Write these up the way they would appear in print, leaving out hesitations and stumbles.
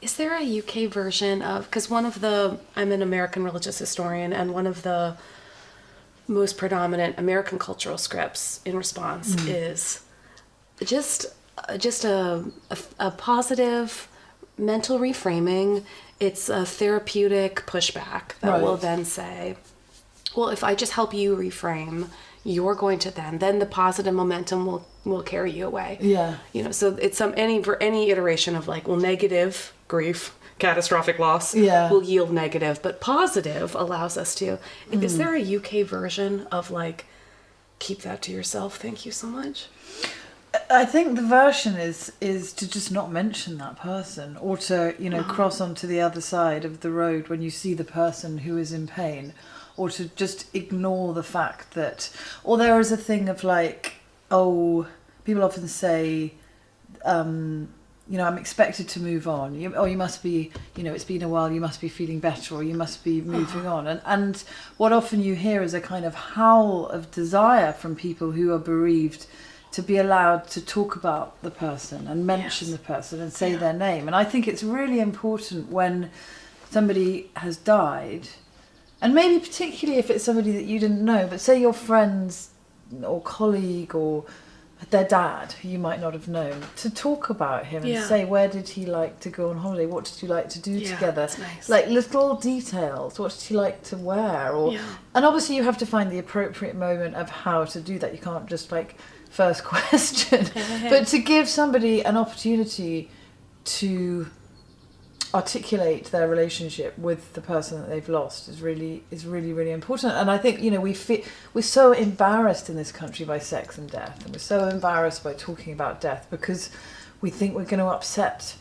Is there a UK version of, because I'm an American religious historian, and one of the most predominant American cultural scripts in response is just a positive mental reframing. It's a therapeutic pushback that will then say, well, if I just help you reframe, you're going to then the positive momentum will carry you away. Yeah. So it's any iteration of like, well, negative grief, catastrophic loss will yield negative, but positive allows us to. Is there a UK version of like, keep that to yourself, thank you so much? I think the version is to just not mention that person, or to, cross onto the other side of the road when you see the person who is in pain, or to just ignore the fact that, or there is a thing of like, people often say, I'm expected to move on. You must be, it's been a while, you must be feeling better, or you must be moving on. And what often you hear is a kind of howl of desire from people who are bereaved to be allowed to talk about the person and mention the person and say their name. And I think it's really important when somebody has died, and maybe particularly if it's somebody that you didn't know, but say your friends or colleague or their dad, who you might not have known, to talk about him and say, where did he like to go on holiday? What did you like to do together? That's nice. Like little details. What did he like to wear? And obviously you have to find the appropriate moment of how to do that. You can't just like first question, but to give somebody an opportunity to articulate their relationship with the person that they've lost is really important. And I think we're so embarrassed in this country by sex and death, and we're so embarrassed by talking about death because we think we're going to upset.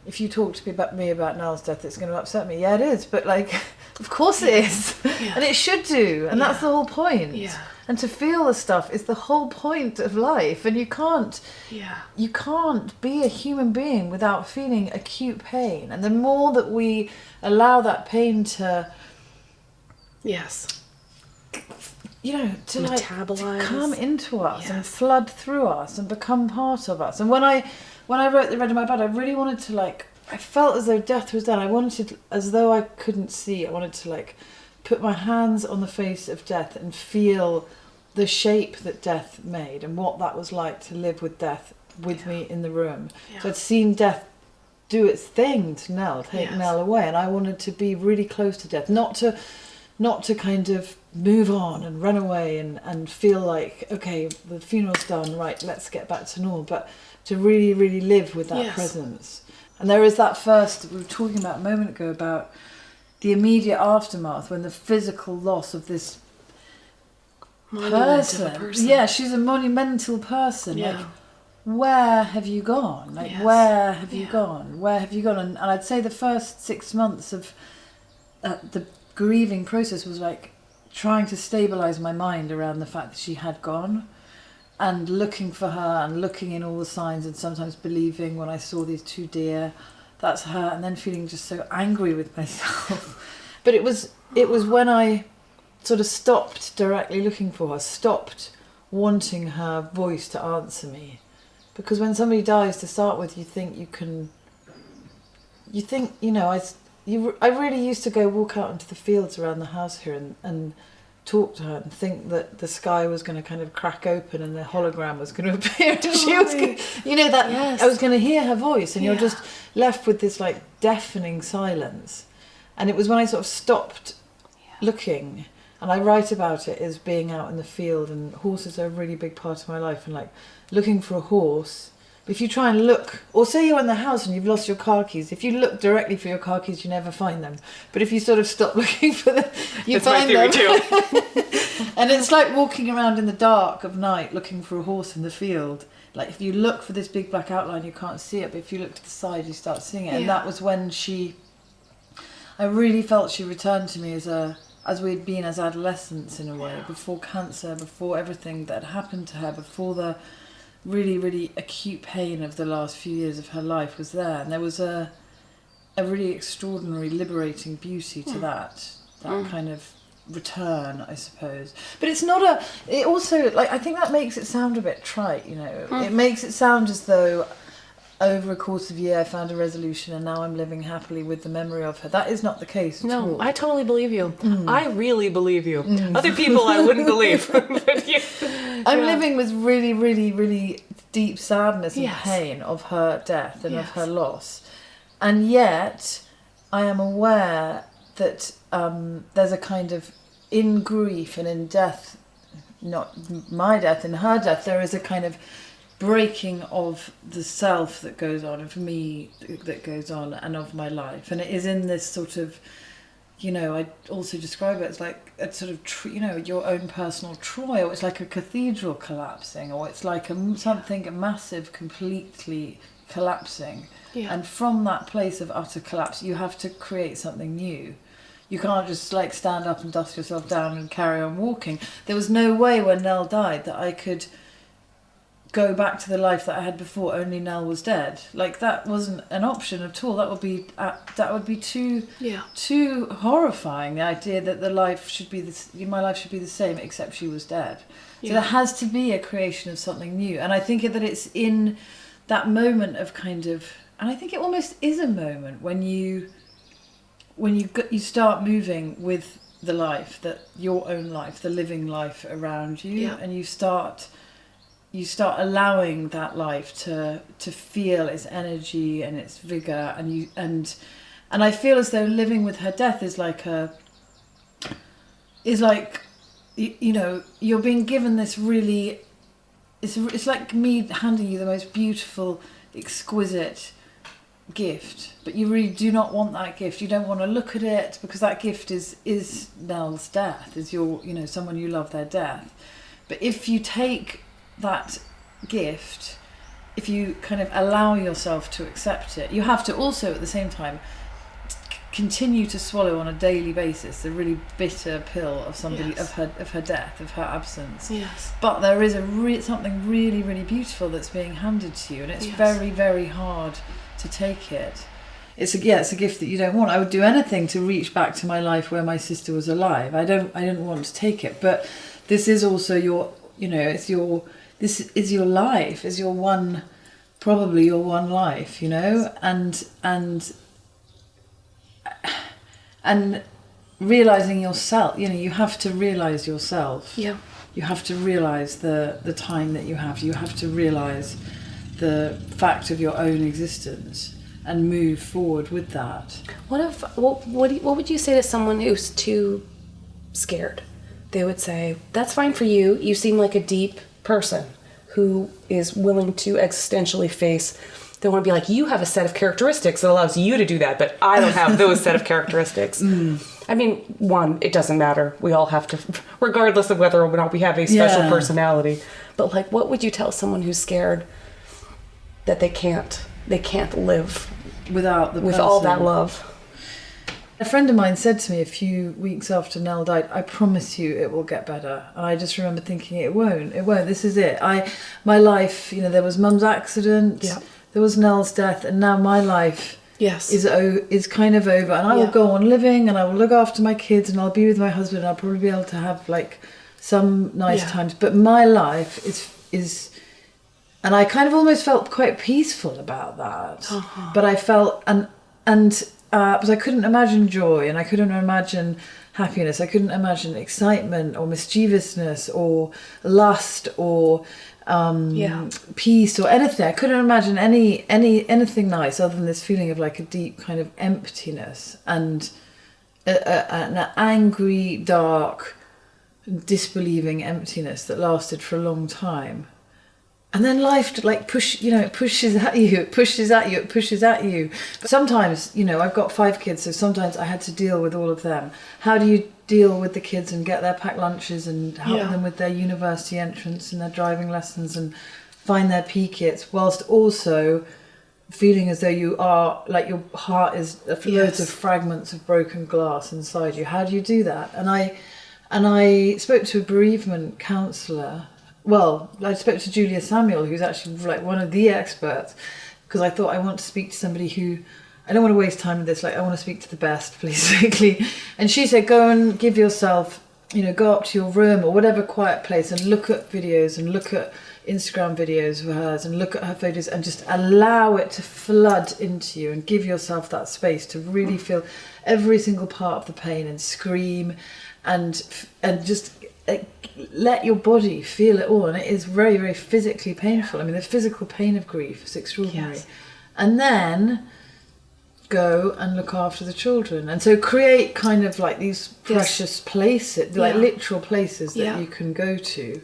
If you talk to me about Nell's death, it's going to upset me. Yeah, it is, but like, of course it is, and it should do, and that's the whole point. And to feel the stuff is the whole point of life, and you can't be a human being without feeling acute pain. And the more that we allow that pain to metabolize, to come into us and flood through us and become part of us. And when I wrote The Red in My Bed, I really wanted to I felt as though death was done. I wanted, as though I couldn't see, I wanted to put my hands on the face of death and feel the shape that death made and what that was like to live with death with me in the room. So I'd seen death do its thing to Nell, take Nell away, and I wanted to be really close to death, not to kind of move on and run away and feel like, okay, the funeral's done, right, let's get back to normal, but to really, really live with that presence. And there is that first, we were talking about a moment ago about the immediate aftermath, when the physical loss of this person. Yeah, she's a monumental person. Like, where have you gone? Where have you gone? Where have you gone? And I'd say the first 6 months of the grieving process was like trying to stabilise my mind around the fact that she had gone, and looking for her and looking in all the signs, and sometimes believing when I saw these two deer, that's her, and then feeling just so angry with myself. But it was when I sort of stopped directly looking for her, stopped wanting her voice to answer me. Because when somebody dies, to start with, I really used to go walk out into the fields around the house here and talk to her and think that the sky was going to kind of crack open and the hologram was going to appear, and she was going, I was going to hear her voice, and you're just left with this like deafening silence. And it was when I sort of stopped looking. And I write about it as being out in the field, and horses are a really big part of my life, and like looking for a horse. But if you try and look, or say you're in the house and you've lost your car keys, if you look directly for your car keys, you never find them. But if you sort of stop looking for them, you find them. Too. And it's like walking around in the dark of night looking for a horse in the field. Like if you look for this big black outline, you can't see it, but if you look to the side, you start seeing it. And that was when I really felt she returned to me as we'd been as adolescents in a way, before cancer, before everything that had happened to her, before the really, really acute pain of the last few years of her life was there. And there was a really extraordinary, liberating beauty to that kind of return, I suppose. But it's not I think that makes it sound a bit trite, It makes it sound as though over a course of a year I found a resolution and now I'm living happily with the memory of her. That is not the case at all. No, I totally believe you. I really believe you. Other people I wouldn't believe. But I'm living with really, really, really deep sadness and Yes. pain of her death and of Yes. her loss. And yet I am aware that there's a kind of, in grief and in death, not my death, in her death, there is a kind of breaking of the self that goes on, and for me that goes on, and of my life. And it is in this sort of, you know, I also describe it as like a sort of, you know, your own personal Troy, or it's like a cathedral collapsing, or it's like something massive completely collapsing. Yeah. And from that place of utter collapse, you have to create something new. You can't just like stand up and dust yourself down and carry on walking. There was no way when Nell died that I could go back to the life that I had before only Nell was dead. Like, that wasn't an option at all. That would be too horrifying, the idea that my life should be the same except she was dead. So there has to be a creation of something new. And I think that it's in that moment of kind of, and I think it almost is a moment when you start moving with the life, that your own life, the living life around you, and you start allowing that life to feel its energy and its vigor, and I feel as though living with her death is like you know, you're being given this really, it's like me handing you the most beautiful, exquisite gift, but you really do not want that gift. You don't want to look at it, because that gift is Nell's death, is your, you know, someone you love, their death. But if you take that gift, if you kind of allow yourself to accept it, you have to also at the same time continue to swallow on a daily basis the really bitter pill of somebody, of her death, of her absence. Yes. But there is something really, really beautiful that's being handed to you, and it's very, very hard to take it. It's a gift that you don't want. I would do anything to reach back to my life where my sister was alive. I didn't want to take it, but this is also your, you know, this is your life, is probably your one life, you know, and realizing yourself, you know, you have to realize yourself. Yeah. You have to realize the time that you have. You have to realize the fact of your own existence and move forward with that. What would you say to someone who's too scared? They would say, that's fine for you. You seem like a deep person who is willing to existentially face. They want to be like, you have a set of characteristics that allows you to do that, but I don't have those set of characteristics. I mean, one, it doesn't matter. We all have to, regardless of whether or not we have a special personality. But like, what would you tell someone who's scared that they can't live with all that love? A friend of mine said to me a few weeks after Nell died, I promise you it will get better. And I just remember thinking, it won't, this is it. My life, you know, there was Mum's accident, there was Nell's death, and now my life is kind of over, and I will go on living, and I will look after my kids, and I'll be with my husband, and I'll probably be able to have like some nice times, but my life is and I kind of almost felt quite peaceful about that. But I felt because I couldn't imagine joy, and I couldn't imagine happiness, I couldn't imagine excitement or mischievousness or lust or peace or anything. I couldn't imagine anything nice other than this feeling of like a deep kind of emptiness and an angry, dark, disbelieving emptiness that lasted for a long time. And then life like it pushes at you. But sometimes, you know, I've got 5 kids, so sometimes I had to deal with all of them. How do you deal with the kids and get their packed lunches and help them with their university entrance and their driving lessons and find their P kits, whilst also feeling as though you are, like, your heart is loads of fragments of broken glass inside you? How do you do that? And I spoke to a bereavement counsellor. Well, I spoke to Julia Samuel, who's actually like one of the experts, because I thought I want to speak to somebody who, I don't want to waste time with this, like I want to speak to the best, basically. And she said, go and give yourself go up to your room or whatever quiet place and look at videos and look at Instagram videos of hers and look at her photos and just allow it to flood into you and give yourself that space to really feel every single part of the pain and scream and just let your body feel it all. And it is very, very physically painful. I mean, the physical pain of grief is extraordinary. Yes. And then go and look after the children. And so create kind of like these precious places, like literal places that you can go to.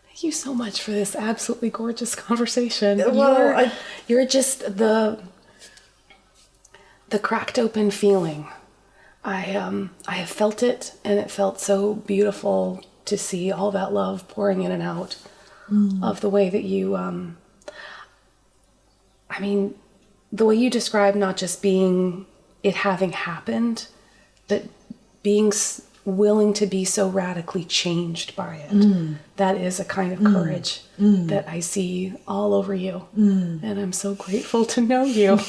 Thank you so much for this absolutely gorgeous conversation. Well, you're just the cracked open feeling. I have felt it, and it felt so beautiful to see all that love pouring in and out of the way that you, the way you describe not just being it having happened, but being willing to be so radically changed by it. That is a kind of courage that I see all over you. And I'm so grateful to know you.